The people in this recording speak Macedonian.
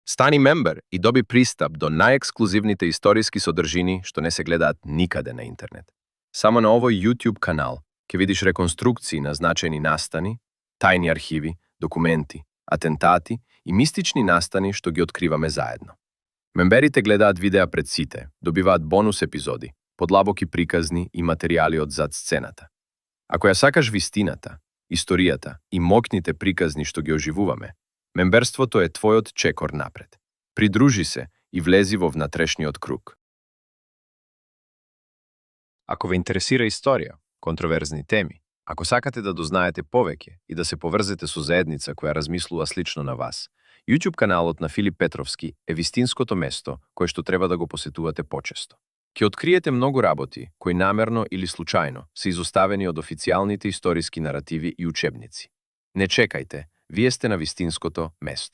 Stani member i dobi pristup do najekskluzivnite istorijski soдржини што не се гледаат никаде на интернет. Само на овој YouTube канал ќе видиш реконструкции на значајни настани, тајни архиви, документи, атентати и мистични настани што ги откриваме заедно. Мемберите гледаат видеа пред сите, добиваат бонус епизоди, подлабоки приказни и материјали од зад сцената. Ако ја сакаш вистината, историјата и моќните приказни што ги оживуваме, мемберството е твојот чекор напред. Придружи се и влези во внатрешниот круг. Ако ве интересира историја, контроверзни теми, ако сакате да дознаете повеќе и да се поврзете со заедница која размислува слично на вас, YouTube каналот на Филип Петровски е вистинското место кое што треба да го посетувате почесто. Ќе откриете многу работи кои намерно или случајно се изоставени од официјалните историски наративи и учебници. Не чекајте, вие сте на вистинското место.